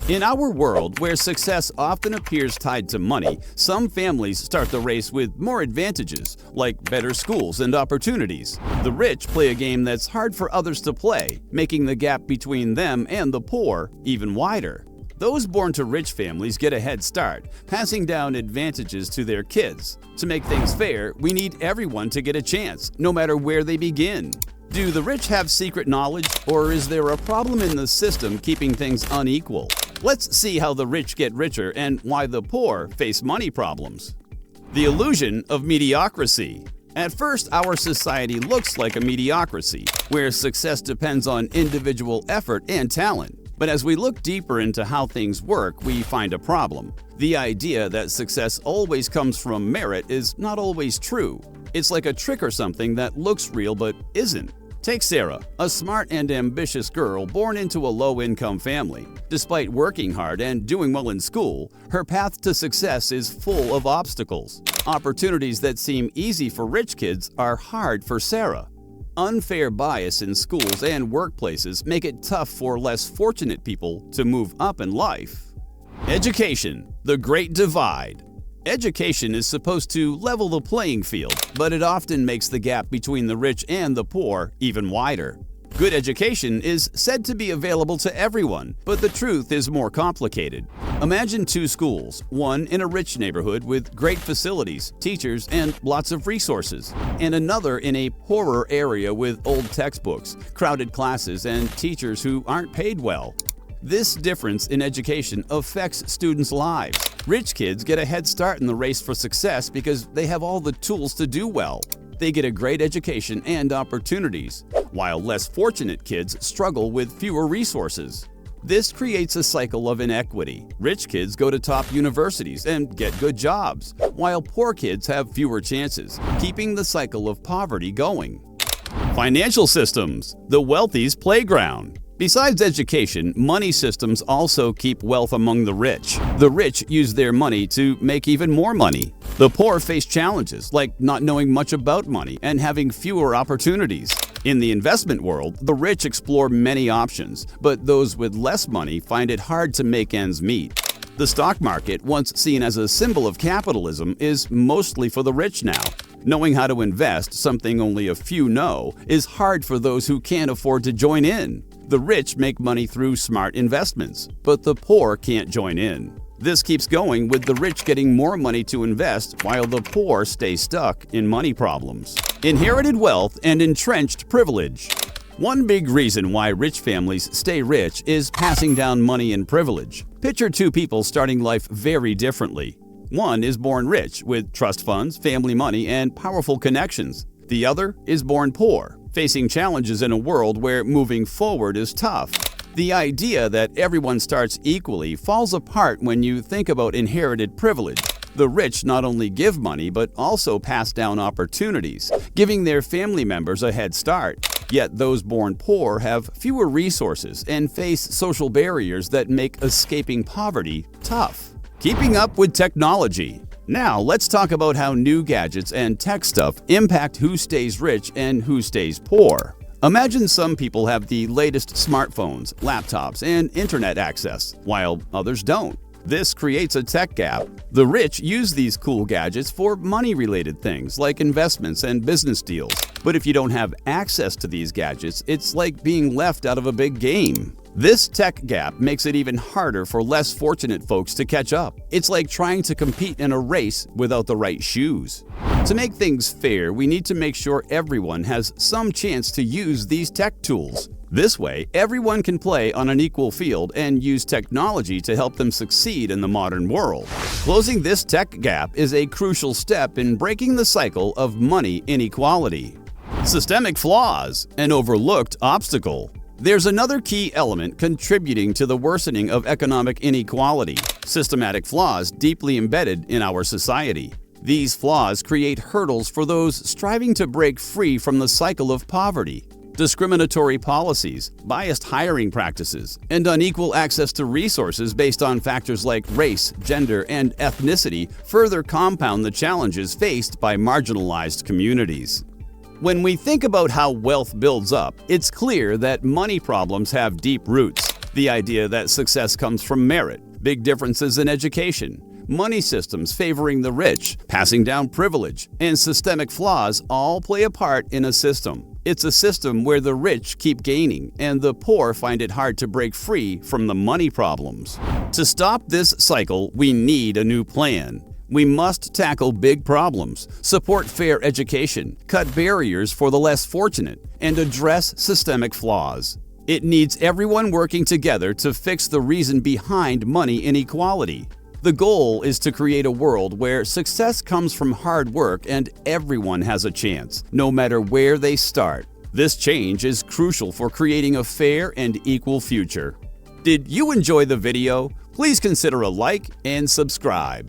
In our world, where success often appears tied to money, some families start the race with more advantages, like better schools and opportunities. The rich play a game that's hard for others to play, making the gap between them and the poor even wider. Those born to rich families get a head start, passing down advantages to their kids. To make things fair, we need everyone to get a chance, no matter where they begin. Do the rich have secret knowledge, or is there a problem in the system keeping things unequal? Let's see how the rich get richer and why the poor face money problems. The illusion of mediocrity. At first, our society looks like a mediocrity, where success depends on individual effort and talent. But as we look deeper into how things work, we find a problem. The idea that success always comes from merit is not always true. It's like a trick or something that looks real but isn't. Take Sarah, a smart and ambitious girl born into a low-income family. Despite working hard and doing well in school, her path to success is full of obstacles. Opportunities that seem easy for rich kids are hard for Sarah. Unfair bias in schools and workplaces make it tough for less fortunate people to move up in life. Education, the Great Divide. Education is supposed to level the playing field, but it often makes the gap between the rich and the poor even wider. Good education is said to be available to everyone, but the truth is more complicated. Imagine two schools, one in a rich neighborhood with great facilities, teachers, and lots of resources, and another in a poorer area with old textbooks, crowded classes, and teachers who aren't paid well. This difference in education affects students' lives. Rich kids get a head start in the race for success because they have all the tools to do well. They get a great education and opportunities, while less fortunate kids struggle with fewer resources. This creates a cycle of inequity. Rich kids go to top universities and get good jobs, while poor kids have fewer chances, keeping the cycle of poverty going. Financial systems, the wealthy's playground. Besides education, money systems also keep wealth among the rich. The rich use their money to make even more money. The poor face challenges like not knowing much about money and having fewer opportunities. In the investment world, the rich explore many options, but those with less money find it hard to make ends meet. The stock market, once seen as a symbol of capitalism, is mostly for the rich now. Knowing how to invest, something only a few know, is hard for those who can't afford to join in. The rich make money through smart investments, but the poor can't join in. This keeps going with the rich getting more money to invest while the poor stay stuck in money problems. Inherited wealth and entrenched privilege. One big reason why rich families stay rich is passing down money and privilege. Picture two people starting life very differently. One is born rich with trust funds, family money, and powerful connections. The other is born poor, facing challenges in a world where moving forward is tough. The idea that everyone starts equally falls apart when you think about inherited privilege. The rich not only give money but also pass down opportunities, giving their family members a head start. Yet those born poor have fewer resources and face social barriers that make escaping poverty tough. Keeping up with technology. Now, let's talk about how new gadgets and tech stuff impact who stays rich and who stays poor. Imagine some people have the latest smartphones, laptops, and internet access, while others don't. This creates a tech gap. The rich use these cool gadgets for money-related things like investments and business deals. But if you don't have access to these gadgets, it's like being left out of a big game. This tech gap makes it even harder for less fortunate folks to catch up. It's like trying to compete in a race without the right shoes. To make things fair, we need to make sure everyone has some chance to use these tech tools. This way, everyone can play on an equal field and use technology to help them succeed in the modern world. Closing this tech gap is a crucial step in breaking the cycle of money inequality. Systemic flaws, an overlooked obstacle. There's another key element contributing to the worsening of economic inequality: systematic flaws deeply embedded in our society. These flaws create hurdles for those striving to break free from the cycle of poverty. Discriminatory policies, biased hiring practices, and unequal access to resources based on factors like race, gender, and ethnicity further compound the challenges faced by marginalized communities. When we think about how wealth builds up, it's clear that money problems have deep roots. The idea that success comes from merit, big differences in education, money systems favoring the rich, passing down privilege, and systemic flaws all play a part in a system. It's a system where the rich keep gaining and the poor find it hard to break free from the money problems. To stop this cycle, we need a new plan. We must tackle big problems, support fair education, cut barriers for the less fortunate, and address systemic flaws. It needs everyone working together to fix the reason behind money inequality. The goal is to create a world where success comes from hard work and everyone has a chance, no matter where they start. This change is crucial for creating a fair and equal future. Did you enjoy the video? Please consider a like and subscribe.